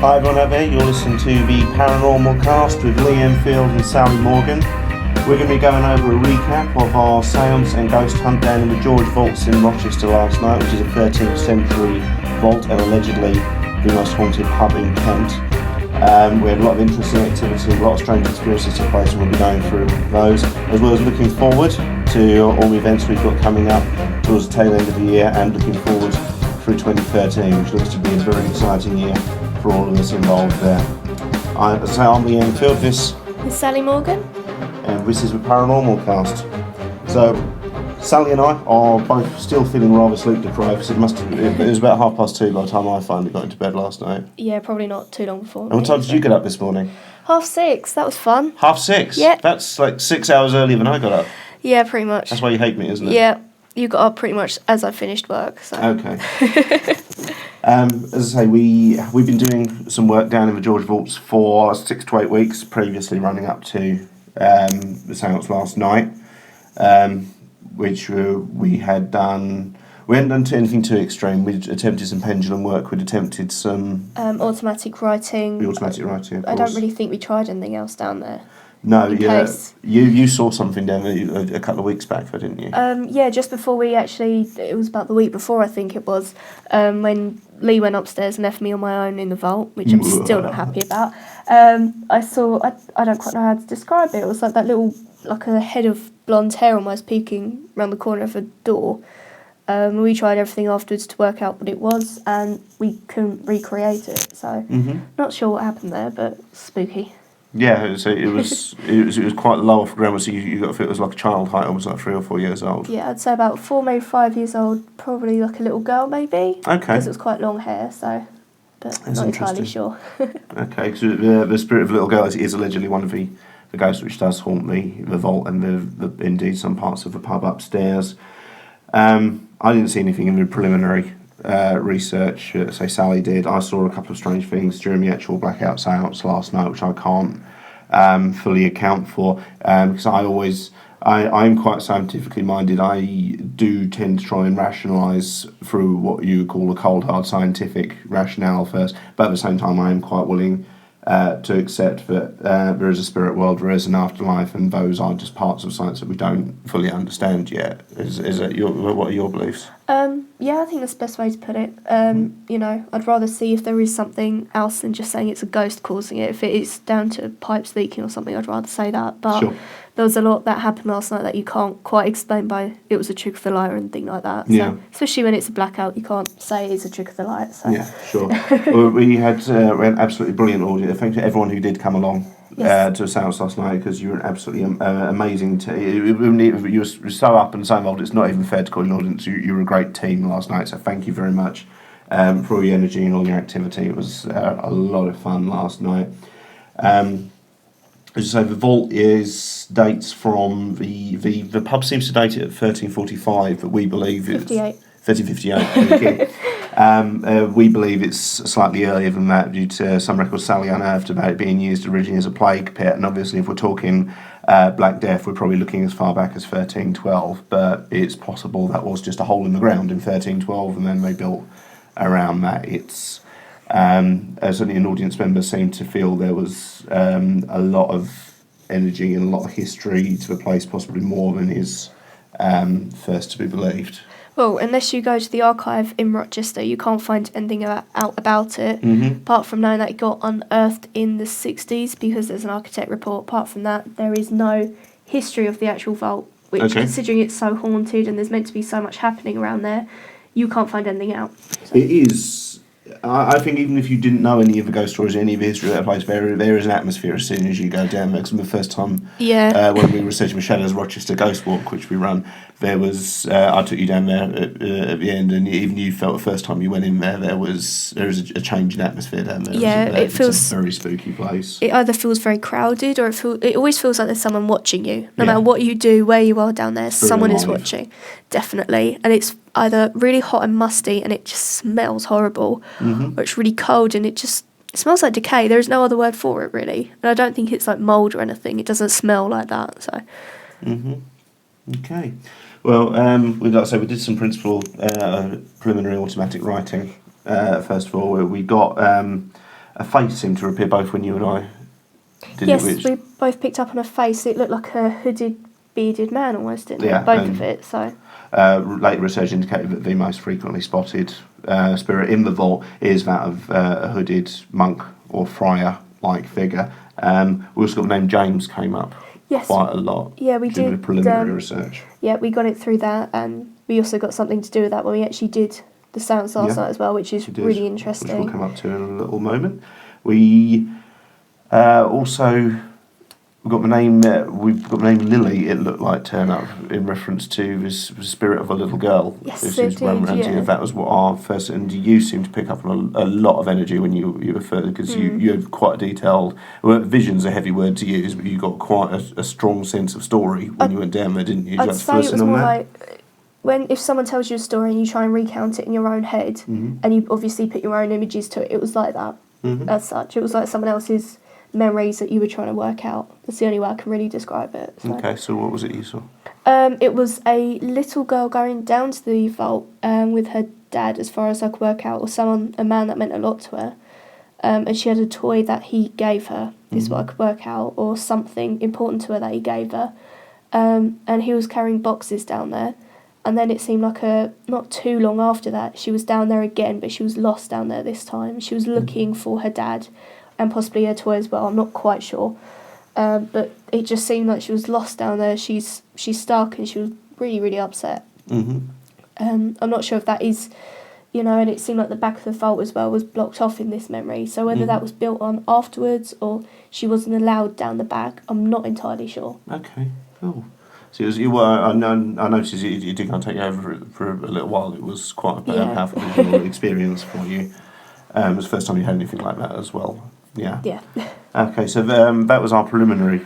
Hi everyone out there, you're listening to the Paranormalcast with Enfield and Sally Morgue'n. We're going to be going over a recap of our seance and ghost hunt down in the George Vaults in Rochester last night, which is a 13th century vault and allegedly the most haunted pub in Kent. We had a lot of interesting activity, a lot of strange experiences took place, and we'll be going through those, as well as looking forward to all the events we've got coming up towards the tail end of the year and looking forward through 2013, which looks to be a very exciting year for all of us involved there. I'm the Enfield, this is Sally Morgue'n, and this is the Paranormalcast. So, Sally and I are both still feeling rather sleep deprived. It was about 2:30 by the time I finally got into bed last night. Yeah, probably not too long before. And what time did you get up this morning? 6:30. That was fun. 6:30? Yeah. That's like 6 hours earlier than I got up. Yeah, pretty much. That's why you hate me, isn't it? Yeah, you got up pretty much as I finished work. So. Okay. As I say, we've been doing some work down in the George Vaults for 6 to 8 weeks, previously running up to the seance last night, which we had done. We hadn't done anything too extreme. We'd attempted some pendulum work. We'd attempted some automatic writing. The automatic writing. Of course. I don't really think we tried anything else down there. No, yeah. You saw something down there a couple of weeks back, though, didn't you? Yeah, just before it was about the week bore, I think it was, when Lee went upstairs and left me on my own in the vault, which I'm still not happy about. I saw, I don't quite know how to describe it. It was like that little, like a head of blonde hair almost peeking around the corner of a door. We tried everything afterwards to work out what it was, and we couldn't recreate it. So, not sure what happened there, but spooky. Yeah, so it was quite low off the ground, so you got to feel it was like a child height, almost like 3 or 4 years old. Yeah, I'd say about 4, maybe 5 years old, probably like a little girl, maybe. Okay. Because it was quite long hair, so, but That's not entirely sure. Okay, so the spirit of the little girl is allegedly one of the ghosts which does haunt the vault and the indeed some parts of the pub upstairs. I didn't see anything in the preliminary research, say Sally did. I saw a couple of strange things during the actual blackout seance last night, which I can't fully account for, because I'm quite scientifically minded. I do tend to try and rationalise through what you would call a cold hard scientific rationale first, but at the same time I am quite willing to accept that there is a spirit world, there is an afterlife, and those are just parts of science that we don't fully understand yet. What are your beliefs? Yeah, I think that's the best way to put it. I'd rather see if there is something else than just saying it's a ghost causing it. If it is down to pipes leaking or something, I'd rather say that. But sure. There was a lot that happened last night that you can't quite explain by it was a trick of the light or anything like that. So, yeah. Especially when it's a blackout, you can't say it's a trick of the light. So. Yeah, sure. Well, we had absolutely brilliant audience. Thank you to everyone who did come along. Yes. To a seance last night, because you were an absolutely amazing team. You were so up and so involved, it's not even fair to call you an audience. You were a great team last night, so thank you very much for all your energy and all your activity. It was a lot of fun last night. As you say, the vault dates from the pub seems to date it at 1345, but we believe it's 1358. We believe it's slightly earlier than that due to some records Sally unearthed about it being used originally as a plague pit, and obviously if we're talking Black Death, we're probably looking as far back as 1312, but it's possible that was just a hole in the ground in 1312 and then they built around that. It's certainly an audience member seemed to feel there was a lot of energy and a lot of history to the place, possibly more than is first to be believed. Well, unless you go to the archive in Rochester, you can't find anything out about it, apart from knowing that it got unearthed in the 60s because there's an architect report. Apart from that, there is no history of the actual vault, which, considering it's so haunted and there's meant to be so much happening around there, you can't find anything out. So. It is. I think even if you didn't know any of the ghost stories, any of the history of that place, there is an atmosphere as soon as you go down there. Because the first time when we were researching the Shadows Rochester Ghost Walk, which we run, there was I took you down there at the end, and even you felt the first time you went in there is a change in atmosphere down there. Yeah, it feels a very spooky place. It either feels very crowded, or it always feels like there's someone watching you. No matter what you do, where you are down there, someone is watching, definitely. And it's either really hot and musty, and it just smells horrible, or it's really cold and it smells like decay. There's no other word for it, really. And I don't think it's like mould or anything. It doesn't smell like that. So. Okay. Well, like I say, we did some preliminary automatic writing. First of all, we got a face seemed to appear both when you and I did Yes, it. we both picked up on a face. It looked like a hooded, bearded man almost, didn't Yeah, it? Both of it, so... Later research indicated that the most frequently spotted spirit in the vault is that of a hooded monk or friar-like figure. We also got the name James came up quite a lot. Yeah, we did. The preliminary research. Yeah, we got it through that, and we also got something to do with that when we actually did the seance last night as well, which is really interesting. Which we'll come up to in a little moment. We also... We've got the name Lily, it looked like, turn up in reference to the spirit of a little girl. Yes, it did, yeah. That was what our first, and you seemed to pick up on a lot of energy when you were further, because you had quite a detailed, well, vision's a heavy word to use, but you got quite a strong sense of story when you went down there, didn't you? I'd say it was more like, if someone tells you a story and you try and recount it in your own head, and you obviously put your own images to it, it was like that, as such. It was like someone else's memories that you were trying to work out. That's the only way I can really describe it. So. Okay, so what was it you saw? It was a little girl going down to the vault with her dad, as far as I could work out, or a man that meant a lot to her. And she had a toy that he gave her, this is what I could work out, or something important to her that he gave her. And he was carrying boxes down there. And then it seemed like not too long after that, she was down there again, but she was lost down there this time. She was looking for her dad, and possibly her toy as well, I'm not quite sure. But it just seemed like she was lost down there. She's stuck, and she was really, really upset. I'm not sure if that is, and it seemed like the back of the vault as well was blocked off in this memory. So whether that was built on afterwards or she wasn't allowed down the back, I'm not entirely sure. Okay, cool. So I noticed it did kind of take over for a little while. It was quite a powerful visual experience for you. It was the first time you had anything like that as well. Yeah. Yeah. Okay, so that was our preliminary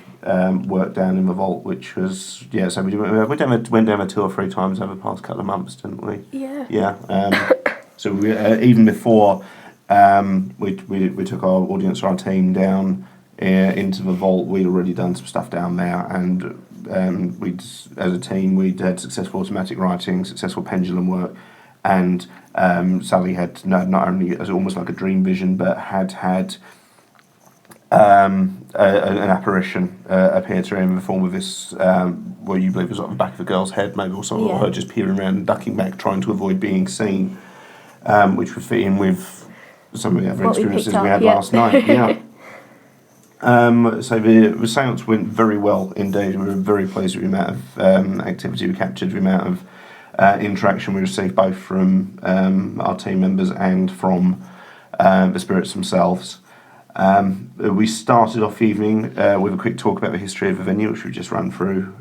work down in the vault, which was So we went down there 2 or 3 times over the past couple of months, didn't we? Yeah. Yeah. So we, even before we took our audience or our team down into the vault, we'd already done some stuff down there, and we'd, as a team, we'd had successful automatic writing, successful pendulum work. And Sally had not only as almost like a dream vision, but had an apparition appear to her in the form of this, what you believe was like the back of a girl's head, maybe also her just peering around and ducking back, trying to avoid being seen, which would fit in with some of the other experiences we had last night. Yeah. So the seance went very well indeed. We were very pleased with the amount of activity we captured, the amount of interaction we received both from our team members and from the spirits themselves. We started off the evening with a quick talk about the history of the venue, which we just ran through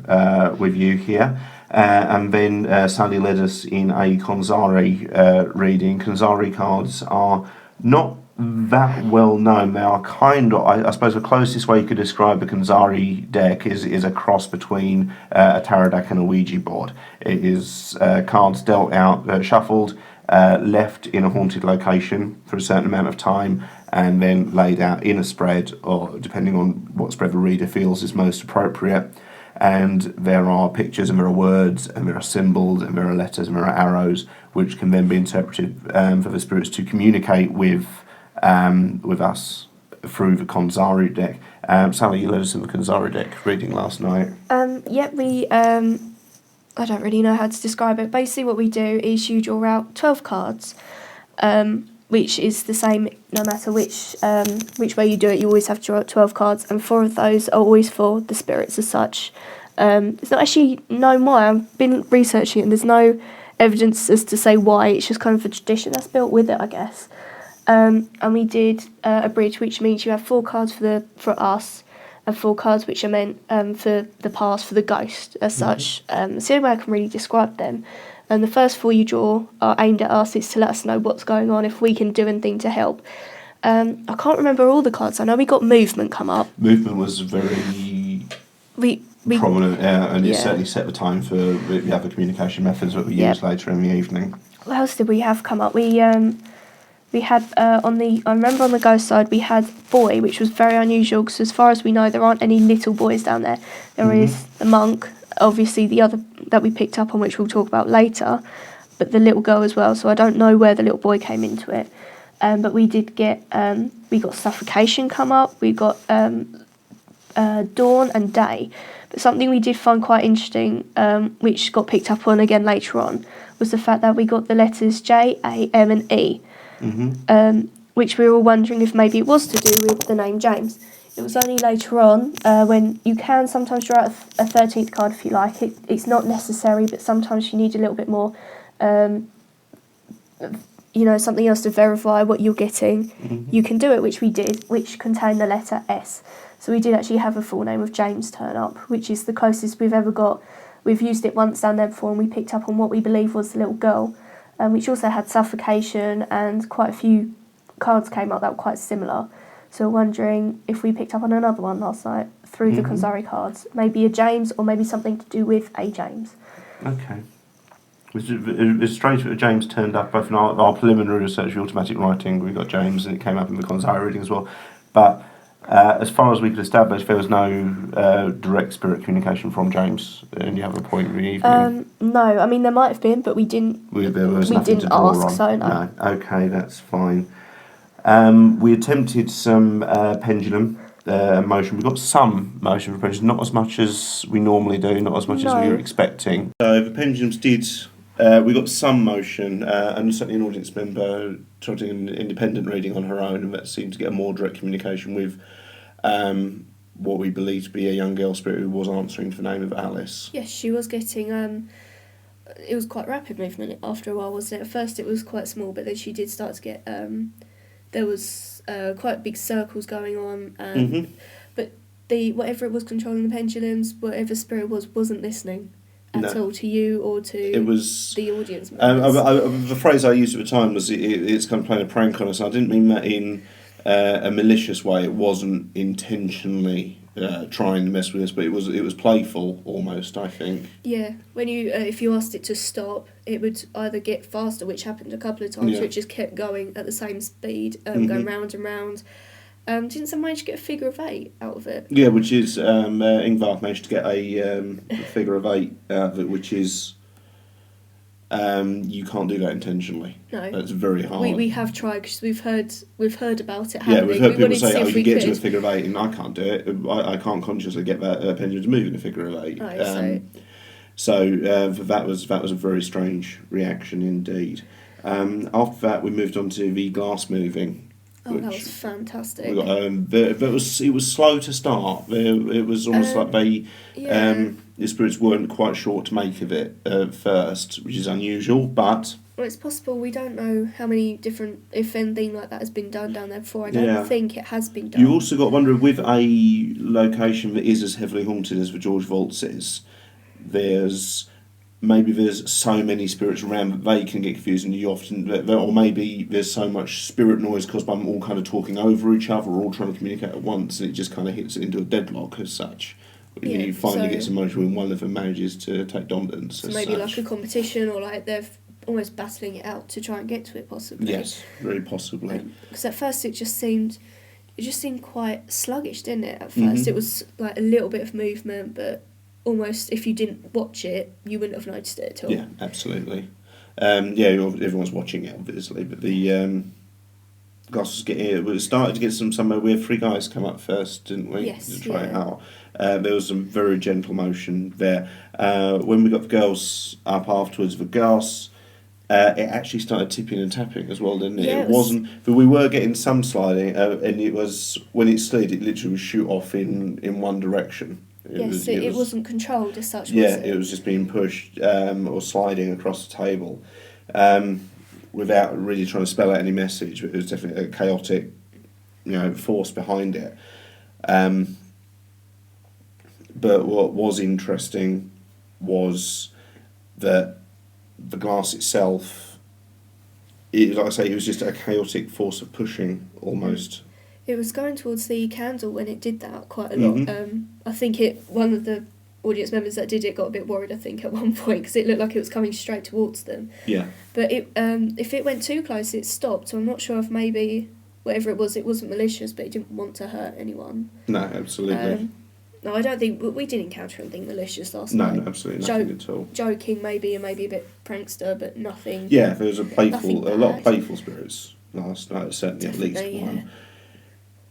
with you here. And then Sally led us in a Konzari reading. Konzari cards are not that well known. They are kind of, I suppose the closest way you could describe the Konzari deck is a cross between a tarot deck and a Ouija board. It is cards dealt out, shuffled, left in a haunted location for a certain amount of time, and then laid out in a spread, or depending on what spread the reader feels is most appropriate. And there are pictures, and there are words, and there are symbols, and there are letters, and there are arrows, which can then be interpreted for the spirits to communicate with us through the Konzari deck. Sally, you led us in the Konzari deck reading last night. We I don't really know how to describe it. Basically what we do is you draw out 12 cards, which is the same no matter which way you do it. You always have to draw out 12 cards, and 4 of those are always for the spirits as such. It's not actually known why. I've been researching it, and there's no evidence as to say why. It's just kind of a tradition that's built with it, I guess. And we did a bridge, which means you have 4 cards for us, and 4 cards which are meant for the past, for the ghost as such. It's the only way I can really describe them. And the first 4 you draw are aimed at us. It's to let us know what's going on, if we can do anything to help. I can't remember all the cards. I know we got movement come up. Movement was very prominent, and it certainly set the time for the other communication methods that we used later in the evening. What else did we have come up? We had I remember on the ghost side we had boy, which was very unusual because as far as we know there aren't any little boys down there. There is the monk, obviously the other that we picked up on, which we'll talk about later, but the little girl as well. So I don't know where the little boy came into it. but we did get we got suffocation come up. We got dawn and day. But something we did find quite interesting, which got picked up on again later on, was the fact that we got the letters J, A, M, and E, which we were all wondering if maybe it was to do with the name James. It was only later on when you can sometimes draw out a 13th card if you like. It's not necessary, but sometimes you need a little bit more, something else to verify what you're getting. You can do it, which we did, which contained the letter S. So we did actually have a full name of James turn up, which is the closest we've ever got. We've used it once down there before, and we picked up on what we believe was the little girl, which also had suffocation, and quite a few cards came up that were quite similar. So we're wondering if we picked up on another one last night through the Konzari cards. Maybe a James, or maybe something to do with a James. Okay. It was strange that James turned up both in our preliminary research, the automatic writing, we got James, and it came up in the Konzari reading as well. But as far as we could establish, there was no direct spirit communication from James in the other point of the evening. No, I mean there might have been, but we didn't. There was we nothing didn't to draw ask, on. so no. Okay, that's fine. We attempted some pendulum motion. We got some motion for pendulum, not as much as we normally do, not as much as we were expecting. So the pendulums did. We got some motion, and certainly an audience member tried to do an independent reading on her own, and that seemed to get a more direct communication with what we believe to be a young girl spirit who was answering for the name of Alice. Yes, she was getting. It was quite rapid movement after a while, wasn't it? At first it was quite small, but then she did start to get. There was quite big circles going on, but whatever it was controlling the pendulums, whatever spirit wasn't listening at all to you or to the audience members. The phrase I used at the time was it's kind of playing a prank on us. I didn't mean that in a malicious way. It wasn't intentionally trying to mess with us, but it was playful almost, I think. Yeah, when you if you asked it to stop, it would either get faster, which happened a couple of times, which just kept going at the same speed, going round and round. Didn't someone manage to get a figure of 8 out of it? Yeah, which is Ingvar managed to get a figure of 8 out of it, which is you can't do that intentionally. No, that's very hard. We have tried because we've heard about it. Yeah, we've heard people say, "Oh, you get to a figure of 8," and I can't do it. I can't consciously get that pendulum to move in a figure of 8. Right, so that was a very strange reaction indeed. After that, we moved on to the glass moving. Oh, that was fantastic. We got, it was slow to start. It was almost like the spirits weren't quite sure to make of it at first, which is unusual, but... Well, it's possible. We don't know how many different, if anything like that has been done down there before. I don't think it has been done. You also got to wonder, with a location that is as heavily haunted as the George Vaults is, there's so many spirits around that they can get confused, and you often, or maybe there's so much spirit noise caused by them all kind of talking over each other, or all trying to communicate at once, and it just kind of hits it into a deadlock as such. You finally get some motion when one of them manages to take dominance. So maybe like a competition, or like they're almost battling it out to try and get to it, possibly. Yes, very possibly. Because at first it just seemed quite sluggish, didn't it? At first it was like a little bit of movement, but almost if you didn't watch it, you wouldn't have noticed it at all. Yeah, absolutely. Everyone's watching it, obviously, but the glass we started to get somewhere. We had 3 guys come up first, didn't we? Yes, to try it out. There was some very gentle motion there. When we got the girls up afterwards, the glass it actually started tipping and tapping as well, didn't it? Yeah, it wasn't, but we were getting some sliding, and it was, when it slid, it literally would shoot off in one direction. It wasn't controlled as such, was it? It was just being pushed or sliding across the table without really trying to spell out any message. But it was definitely a chaotic, force behind it. But what was interesting was that the glass itself, like I say, it was just a chaotic force of pushing almost. It was going towards the candle when it did that quite a lot. I think one of the audience members that did it got a bit worried, I think, at one point, because it looked like it was coming straight towards them. Yeah. But if it went too close, it stopped. So I'm not sure if maybe whatever it wasn't malicious, but it didn't want to hurt anyone. No, absolutely. No, I don't think we did encounter anything malicious last night. No, absolutely nothing at all. Joking maybe, and maybe a bit prankster, but nothing. Yeah, there was a lot of playful spirits. last night, certainly at least Definitely,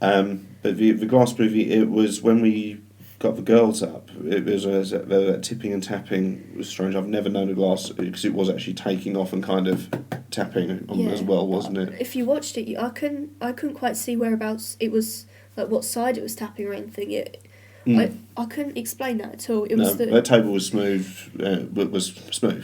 one. But the glass movie, it was when we got the girls up, it was that tipping and tapping was strange. I've never known a glass, because it was actually taking off and kind of tapping on as well, wasn't it? If you watched it, I couldn't quite see whereabouts it was, like what side it was tapping or anything. I couldn't explain that at all. That table was smooth,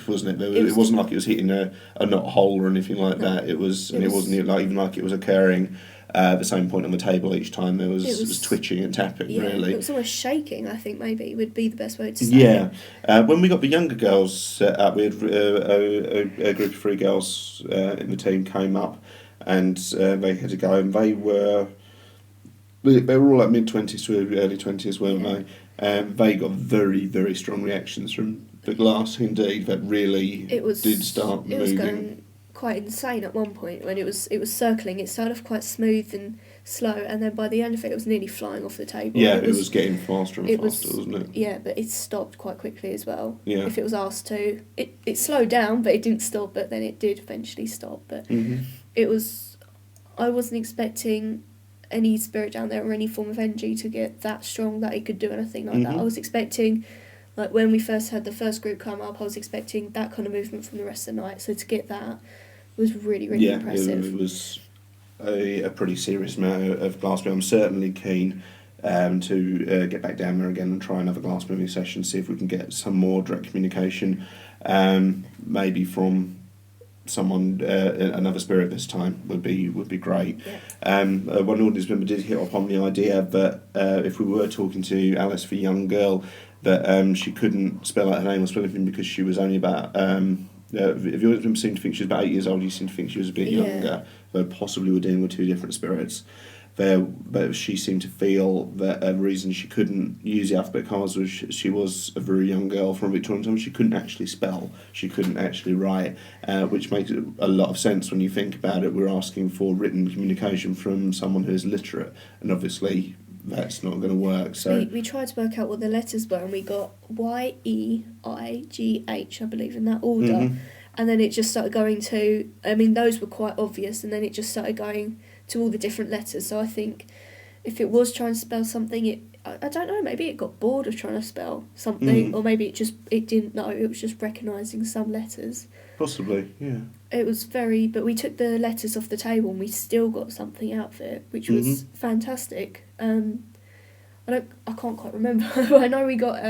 wasn't it? It wasn't like it was hitting a knot hole or anything like that. It wasn't like, even like it was occurring at the same point on the table each time. It was twitching and tapping, really. It was almost shaking, I think, maybe would be the best way to say it. Yeah. When we got the younger girls set up, we had a group of 3 girls in the team came up, and they had to go, and they were all like mid-20s to early 20s, weren't they? They got very, very strong reactions from the glass, indeed, that really did start moving. It was going quite insane at one point when it was circling. It started off quite smooth and slow, and then by the end of it was nearly flying off the table. Yeah, it was getting faster and faster, wasn't it? Yeah, but it stopped quite quickly as well. Yeah. If it was asked to. It slowed down, but it didn't stop, but then it did eventually stop. But it was... I wasn't expecting any spirit down there or any form of energy to get that strong that it could do anything like that. I was expecting, like when we first had the first group come up, I was expecting that kind of movement from the rest of the night. So to get that was really, really impressive. Yeah, it was a pretty serious amount of glass moving. I'm certainly keen to get back down there again and try another glass moving session, see if we can get some more direct communication, maybe from someone, another spirit this time would be great. Yeah. One audience member did hit upon the idea that if we were talking to Alice, the young girl, that she couldn't spell out her name or spell anything because she was only about... if you audience member seemed to think she was about 8 years old, you seemed to think she was a bit younger, though possibly we're dealing with 2 different spirits. But she seemed to feel that the reason she couldn't use the alphabet cards was she was a very young girl from Victorian times. She couldn't actually spell. She couldn't actually write, which makes a lot of sense when you think about it. We're asking for written communication from someone who is literate, and obviously that's not going to work. So we tried to work out what the letters were, and we got YEIGH, I believe, in that order. And then it just started going to... I mean, those were quite obvious, and then it just started going to all the different letters. So I think if it was trying to spell something, I don't know, maybe it got bored of trying to spell something, or maybe it didn't know, it was just recognising some letters. Possibly, yeah. It was but we took the letters off the table and we still got something out of it, which was fantastic. I can't quite remember. I know we got...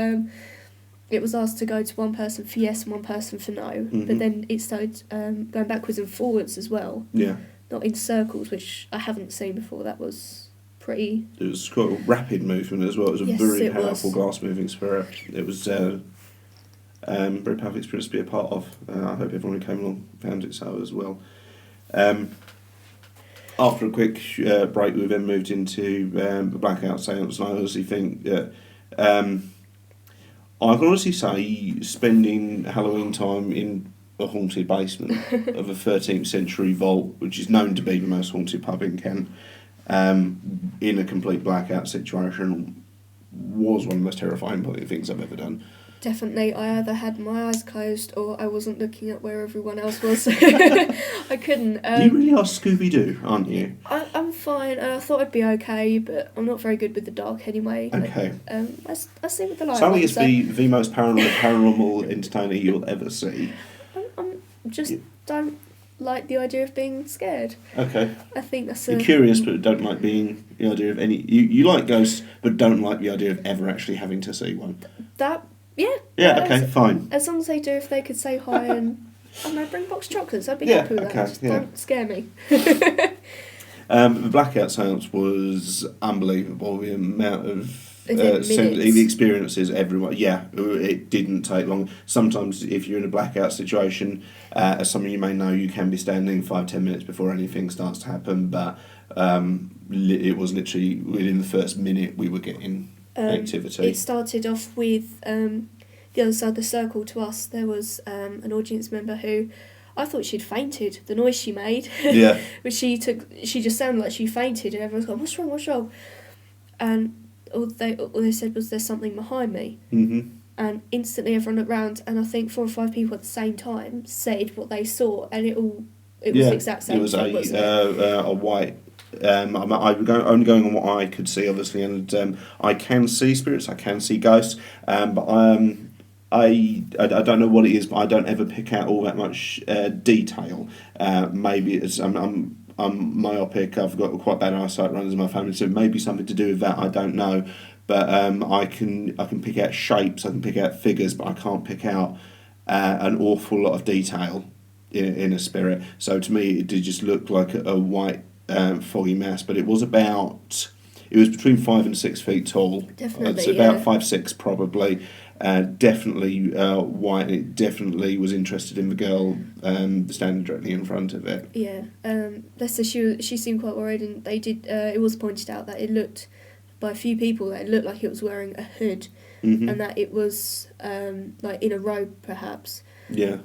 it was asked to go to one person for yes and one person for no, but then it started going backwards and forwards as well. Yeah. Not in circles, which I haven't seen before. That was pretty... It was quite a rapid movement as well. It was a very powerful glass moving spirit. It was very powerful experience to be a part of. I hope everyone who came along found it so as well. After a quick break, we then moved into the blackout seance, and I honestly think that... I can honestly say spending Halloween time in a haunted basement of a 13th century vault, which is known to be the most haunted pub in Kent, in a complete blackout situation, was one of the most terrifying things I've ever done. Definitely. I either had my eyes closed or I wasn't looking at where everyone else was. I couldn't. You really are Scooby-Doo, aren't you? I'm fine. I thought I'd be okay, but I'm not very good with the dark anyway. Okay. I see with the light. Sally is the most paranormal entertainer you'll ever see. I'm just don't like the idea of being scared. Okay. I think that's You're curious, but don't like being the idea of any... You like ghosts, but don't like the idea of ever actually having to see one. Yeah, okay, fine. As long as they do, if they could say hi and, I don't know, bring box chocolates, I'd be happy with that. Just don't scare me. The blackout seance was unbelievable. The amount of the experiences everyone. Yeah, it didn't take long. Sometimes, if you're in a blackout situation, as some of you may know, you can be standing 5-10 minutes before anything starts to happen. But it was literally within the first minute we were getting activity. It started off with the other side of the circle to us. There was an audience member who I thought she'd fainted. The noise she made, yeah, which she just sounded like she fainted, and everyone's going, "What's wrong?" And all they said was, "There's something behind me." And instantly everyone looked round, and I think 4 or 5 people at the same time said what they saw, and it all It was the exact same it was thing, wasn't it? a white. I'm only going on what I could see, obviously, and I can see spirits, I can see ghosts, but I don't know what it is, but I don't ever pick out all that much detail. Maybe it's I'm myopic. I've got quite bad eyesight, runs in my family, so maybe something to do with that. I don't know, but I can pick out shapes, I can pick out figures, but I can't pick out an awful lot of detail in a spirit. So to me, it did just look like a white foggy mass, but it was between 5 and 6 feet tall. Definitely, It's about 5'6" probably. Definitely white. It definitely was interested in the girl standing directly in front of it. Yeah, Lester, she seemed quite worried, and they did. It was pointed out that it looked, by a few people, that it looked like it was wearing a hood, and that it was like in a robe, perhaps. Yeah.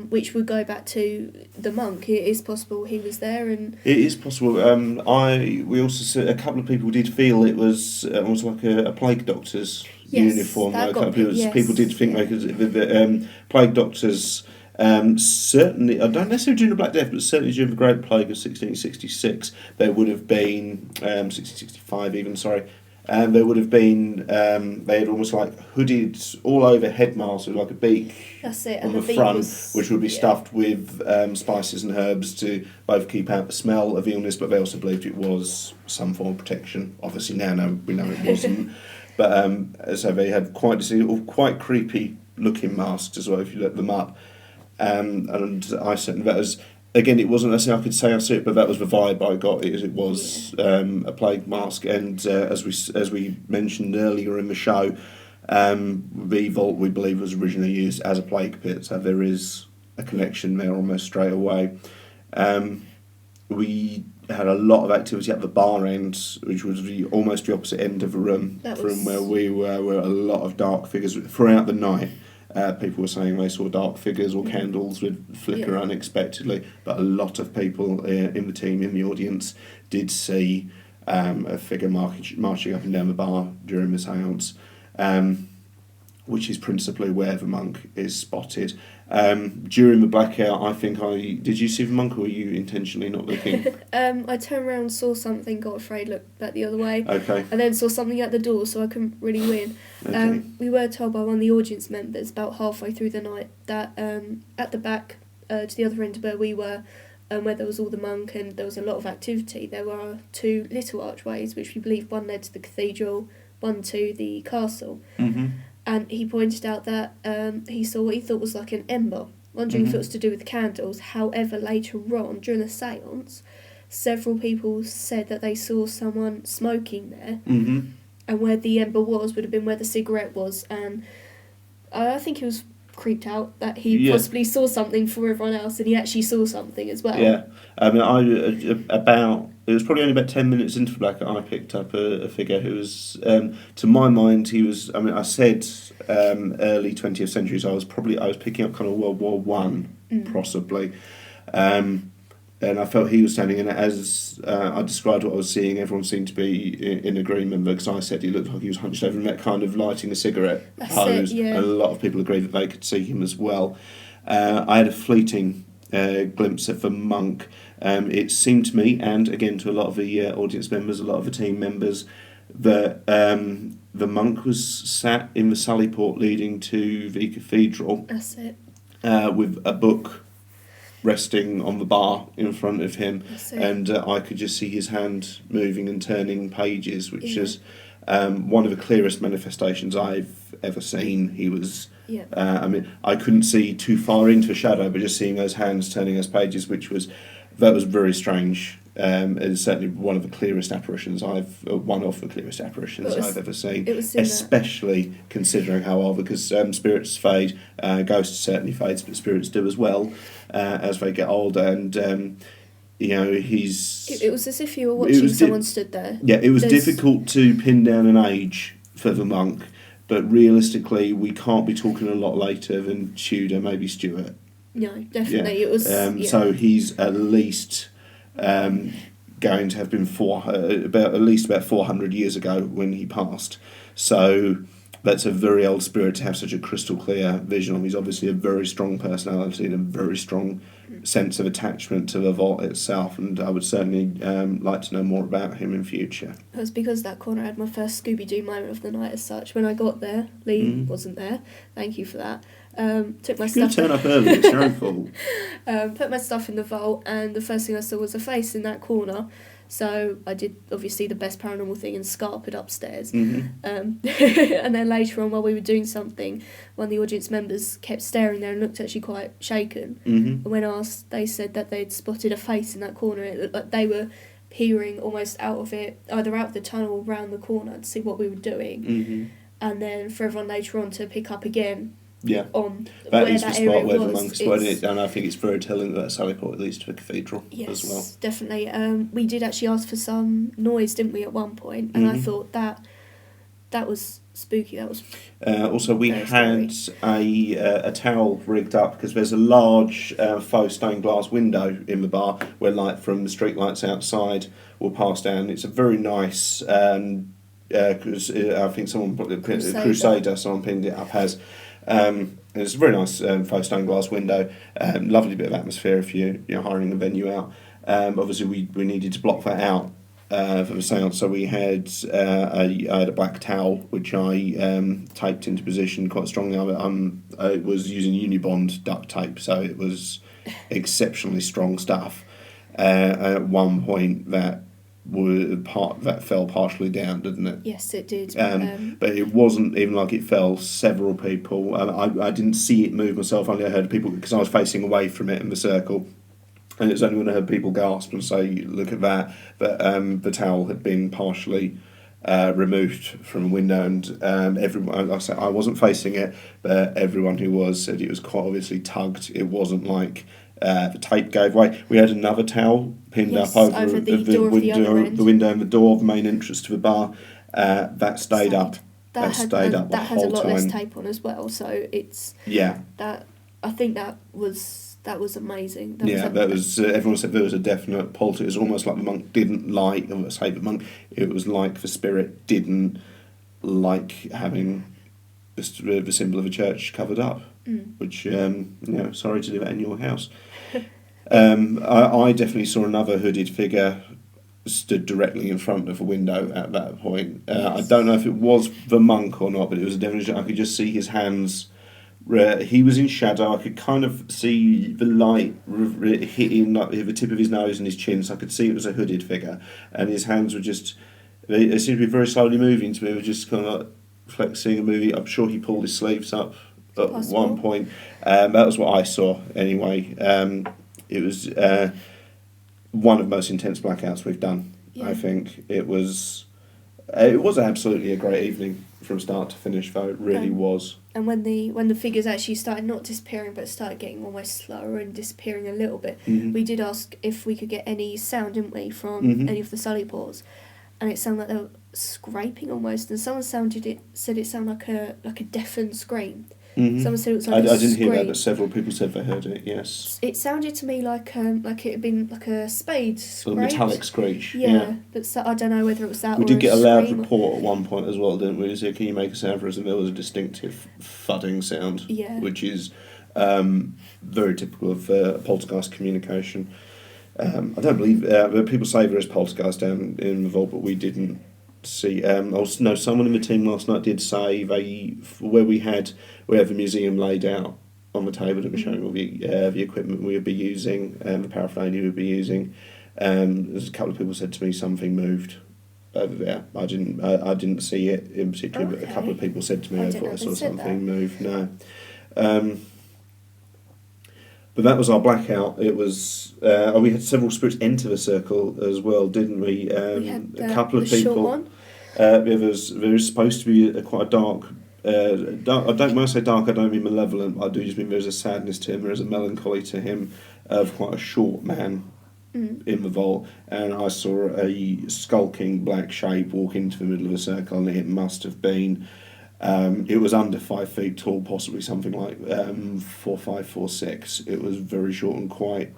Which would go back to the monk. It is possible he was there, and it is possible. We also said a couple of people did feel it was almost like a plague doctor's uniform. A couple of people did think the plague doctors. Certainly, I don't necessarily during the Black Death, but certainly during the Great Plague of 1666, there would have been 1665 even. Sorry. There would have been, they had almost like hooded all over head masks with like a beak. That's it, on and the front, which would be stuffed with spices and herbs to both keep out the smell of illness, but they also believed it was some form of protection. Obviously now we know it wasn't. But so they had quite creepy looking masks as well if you look them up. And I certainly, that was, again, it wasn't necessarily I could say I see it, but that was the vibe I got. It was a plague mask, and as we mentioned earlier in the show, the vault we believe was originally used as a plague pit, so there is a connection there almost straight away. We had a lot of activity at the bar end, which was almost the opposite end of the room from where we were. Where a lot of dark figures throughout the night. People were saying they saw dark figures or candles would flicker unexpectedly, but a lot of people in the team, in the audience, did see a figure marching up and down the bar during the séance, which is principally where the monk is spotted. During the blackout, I think did you see the monk, or were you intentionally not looking? I turned around, saw something, got afraid, looked back the other way. Okay. And then saw something at the door, so I couldn't really win. Okay. We were told by one of the audience members about halfway through the night that at the back, to the other end of where we were, where there was all the monk and there was a lot of activity, there were 2 little archways, which we believe one led to the cathedral, one to the castle. Mm-hmm. And he pointed out that he saw what he thought was like an ember, wondering if it was to do with the candles. However, later on, during the séance, several people said that they saw someone smoking there, and where the ember was would have been where the cigarette was. And I think he was creeped out that he possibly saw something for everyone else, and he actually saw something as well. Yeah, I mean, it was probably only about 10 minutes into the blackout I picked up a figure who was, to my mind, he was, I mean, I said early 20th century, so I was picking up kind of World War One, possibly. And I felt he was standing, and as I described what I was seeing, everyone seemed to be in agreement, because I said he looked like he was hunched over and that kind of lighting a cigarette pose, and a lot of people agreed that they could see him as well. I had a fleeting glimpse of the monk. It seemed to me, and again to a lot of the audience members, a lot of the team members, that the monk was sat in the sally port leading to the cathedral. That's it. With a book resting on the bar in front of him, and I could just see his hand moving and turning pages, which is one of the clearest manifestations I've ever seen. He was, I mean, I couldn't see too far into the shadow, but just seeing those hands turning those pages, that was very strange. It's certainly one of the clearest apparitions I've ever seen, especially considering how old, because spirits fade, ghosts certainly fade, but spirits do as well as they get older, and it was as if you were watching someone stood there. Yeah, it was difficult to pin down an age for the monk, but realistically we can't be talking a lot later than Tudor, maybe Stuart. No, definitely. It was so he's at least going to have been about 400 years ago when he passed. So that's a very old spirit to have such a crystal clear vision of. He's obviously a very strong personality and a very strong sense of attachment to the vault itself, and I would certainly like to know more about him in future. It was because that corner had my first Scooby-Doo moment of the night as such. When I got there, Lee wasn't there. Thank you for that. Took my You stuff. turn up early, it's your own fault. Put my stuff in the vault, and the first thing I saw was a face in that corner. So I did obviously the best paranormal thing and scarpered upstairs. And then later on, while we were doing something, one of the audience members kept staring there and looked actually quite shaken. And when asked, they said that they'd spotted a face in that corner. It looked like they were peering almost out of it, either out of the tunnel or round the corner to see what we were doing. And then for everyone later on to pick up again. Yeah, on that where is that the spot area where the was. monks spotted it, and I think it's very telling that Sally Port leads to a cathedral Yes, as well. Definitely. We did actually ask for some noise, didn't we, at one point? And I thought that was spooky. That was also, we had a towel rigged up because there's a large faux stained glass window in the bar where light from the street lights outside will pass down. It's a very nice. Cause I think someone Crusader. Someone pinned it up as. It's a very nice faux stained glass window. Lovely bit of atmosphere if you're hiring a venue out. Obviously, we needed to block that out for the seance, so we had I had a black towel which I taped into position quite strongly. I was using Unibond duct tape, so it was exceptionally strong stuff. At one point, that fell partially down, didn't it? Yes, it did. But it wasn't even like it fell. Several people. I didn't see it move myself. Only I heard people because I was facing away from it in the circle, and it's only when I heard people gasp and say, "Look at that!" That the towel had been partially removed from a window, and everyone. I wasn't facing it, but everyone who was said it was quite obviously tugged. It wasn't like. The tape gave way. We had another towel pinned up over the window and the door of the main entrance to the bar. That stayed up. That stayed up the whole time. That has a lot less tape on as well, so it's that. I think that was amazing. Everyone said there was a definite polter. It was almost like the monk didn't like. I'm going to say the monk. It was like the spirit didn't like having the symbol of a church covered up. Which, sorry to do that in your house. I definitely saw another hooded figure stood directly in front of a window at that point. I don't know if it was the monk or not, but it was definitely. I could just see his hands. He was in shadow. I could kind of see the light hitting like, the tip of his nose and his chin, so I could see it was a hooded figure. And his hands were just. They seemed to be very slowly moving to me. They were just kind of like flexing and moving. I'm sure he pulled his sleeves up. At one point, that was what I saw anyway. It was one of the most intense blackouts we've done. I think it was absolutely a great evening from start to finish, though it really was. And when the figures actually started not disappearing but started getting almost slower and disappearing a little bit, we did ask if we could get any sound, didn't we, from any of the Sally Ports, and it sounded like they were scraping almost, and someone said it sounded like a deafened scream. Someone said it was like I didn't hear that, but several people said they heard it, yes. It sounded to me like it had been like a spade scrape. A metallic screech, but I don't know whether it was that we or did get a loud scream. report at one point as well, didn't we? So, can you make a sound for us? And there was a distinctive thudding sound, which is very typical of poltergeist communication. I don't believe... people say there is poltergeist down in the vault, but we didn't see. Someone in the team last night did say we have the museum laid out on the table that we're showing all the equipment we would be using, the paraphernalia we would be using. There's a couple of people said to me something moved over there. I didn't see it in particular, but a couple of people said to me I thought I saw something move. No. But that was our blackout. It was. We had several spirits enter the circle as well, didn't we? We had a couple of people. Short one. There was supposed to be quite a dark. When I say dark, I don't mean malevolent. I do just mean there's a sadness to him. There is a melancholy to him of quite a short man in the vault, and I saw a skulking black shape walk into the middle of the circle, and it must have been. It was under 5 feet tall, possibly something like 4'5", 4'6". It was very short and quite.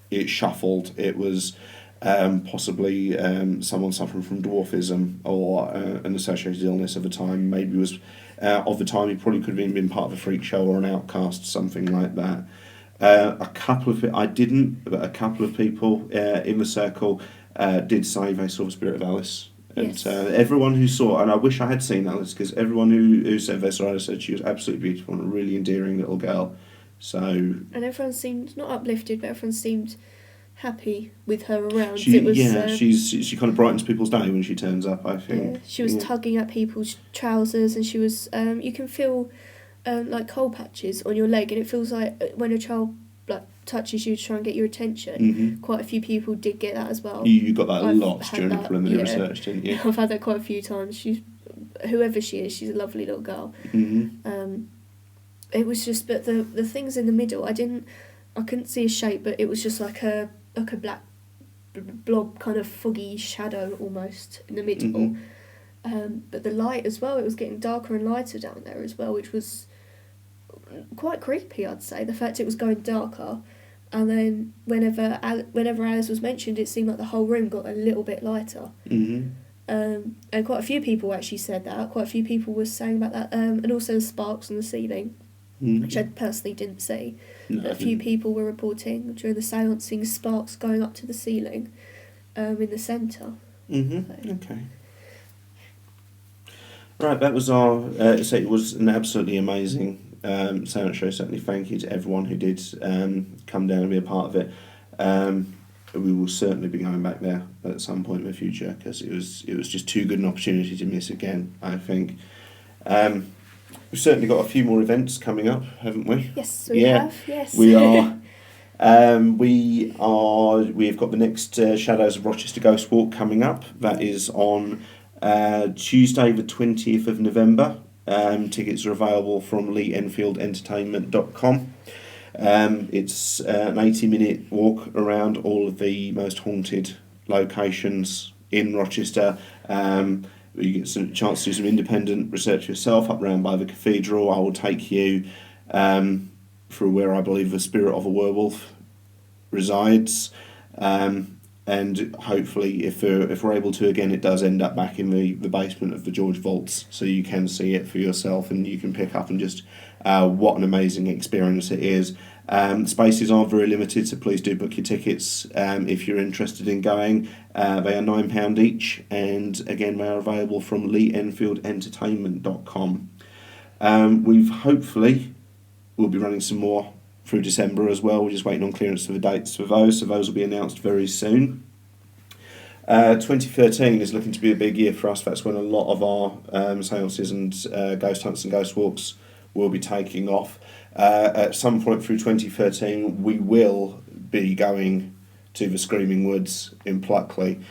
It shuffled. It was someone suffering from dwarfism or an associated illness of the time. Maybe was of the time. He probably could have even been part of a freak show or an outcast, something like that. A couple of I didn't, but a couple of people in the circle did say they saw the spirit of Alice. And Yes. everyone who saw, and I wish I had seen Alice, because everyone who said they saw Alice said she was absolutely beautiful and a really endearing little girl. So. And everyone seemed not uplifted, but everyone seemed happy with her around. She kind of brightens people's day when she turns up, I think. Yeah, she was tugging at people's trousers, and she was. You can feel like coal patches on your leg, and it feels like when a child like touches you to try and get your attention. Mm-hmm. Quite a few people did get that as well. You got that a I've lot had during the that, preliminary yeah. research, didn't you? I've had that quite a few times. Whoever she is, she's a lovely little girl. Mm-hmm. It was just, but the things in the middle, I couldn't see a shape, but it was just like a black blob, kind of foggy shadow almost in the middle. Mm-hmm. But the light as well, it was getting darker and lighter down there as well, which was quite creepy, I'd say. The fact it was going darker, and then whenever Alice was mentioned, it seemed like the whole room got a little bit lighter. Mm-hmm. And quite a few people actually said that. Quite a few people were saying about that, and also the sparks on the ceiling, which I personally didn't see. No, But a few people were reporting during the seance seeing sparks going up to the ceiling in the centre. Mm-hmm. Okay. Right, that was our. So it was an absolutely amazing seance show. Certainly, thank you to everyone who did come down and be a part of it. We will certainly be going back there at some point in the future, because it was just too good an opportunity to miss again, I think. We've certainly got a few more events coming up, haven't we? Yes, we have. Yes, we are. We've got the next Shadows of Rochester Ghost Walk coming up. That is on Tuesday the 20th of November. Tickets are available from LeeEnfieldEntertainment.com. It's an 80-minute walk around all of the most haunted locations in Rochester. You get some chance to do some independent research yourself up around by the cathedral. I will take you through where I believe the spirit of a werewolf resides. And hopefully, if we're able to, again, it does end up back in the basement of the George Vaults, so you can see it for yourself and you can pick up and just what an amazing experience it is. Spaces are very limited, so please do book your tickets if you're interested in going. They are £9 each, and again, they are available from LeeEnfieldEntertainment.com. We'll be running some more through December as well. We're just waiting on clearance for the dates for those, so those will be announced very soon. 2013 is looking to be a big year for us. That's when a lot of our seances and ghost hunts and ghost walks will be taking off. At some point through 2013, we will be going to the Screaming Woods in Pluckley,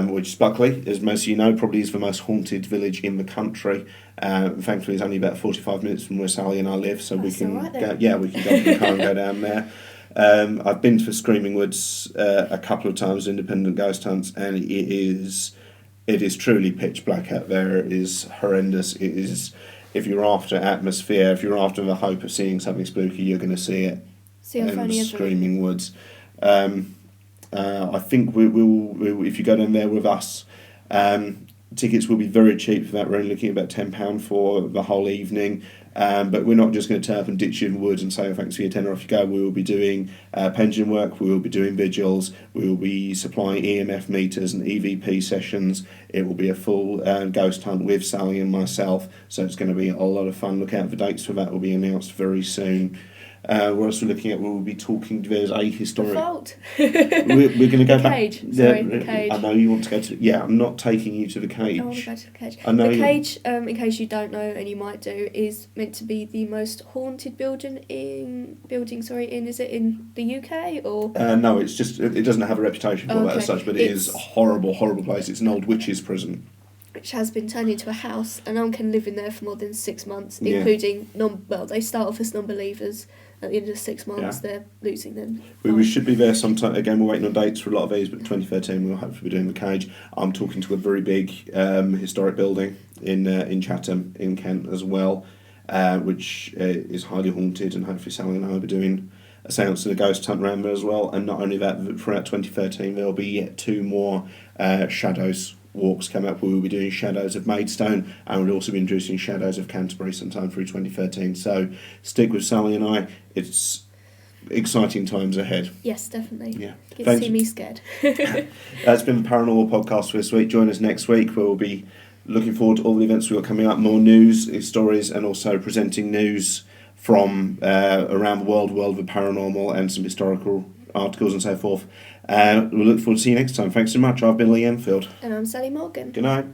which Pluckley, as most of you know, probably is the most haunted village in the country. Thankfully, it's only about 45 minutes from where Sally and I live, so we can right go. Yeah, we can go in the car and go down there. I've been to Screaming Woods a couple of times, independent ghost hunts, and it is truly pitch black out there. It is horrendous. It is, if you're after atmosphere, if you're after the hope of seeing something spooky, you're going to see it. In Screaming Woods. I think we will, if you go down there with us, tickets will be very cheap for that. We're only looking at about £10 for the whole evening. But we're not just going to turn up and ditch you in the woods and say, oh, thanks for your tenner, off you go. We will be doing pendulum work, we will be doing vigils, we will be supplying EMF meters and EVP sessions. It will be a full ghost hunt with Sally and myself, so it's going to be a lot of fun. Look out for dates for that, will be announced very soon. What else we're looking at, we'll be talking, there's a historic... The Vault. We're going to go the back... Cage. Sorry, the Cage. I know you want to go to... Yeah, I'm not taking you to the Cage. I want to go to the Cage. I know the Cage, in case you don't know, and you might do, is meant to be the most haunted building in is it in the UK or? No, it's just it doesn't have a reputation for that as such, but it is a horrible, horrible place. It's an old witches' prison, which has been turned into a house, and no one can live in there for more than 6 months, Yeah. including they start off as non-believers. At the end of 6 months, they're losing them. We should be there sometime. Again, we're waiting on dates for a lot of these, but 2013 we'll hopefully be doing the Cage. I'm talking to a very big historic building in Chatham, in Kent as well, which is highly haunted, and hopefully Sally and I will be doing a seance and a ghost hunt around there as well. And not only that, but throughout 2013 there'll be yet 2 more Shadows walks come up, we will be doing Shadows of Maidstone, and we'll also be introducing Shadows of Canterbury sometime through 2013. So stick with Sally and I. It's exciting times ahead. Yes, definitely. Yeah. You can see me scared. That's been the Paranormal Podcast for this week. Join us next week, where we'll be looking forward to all the events we've got coming up, more news, stories, and also presenting news from around the world of the paranormal, and some historical articles and so forth. We'll look forward to seeing you next time. Thanks so much. I've been Lee Enfield. And I'm Sally Morgue'n. Good night.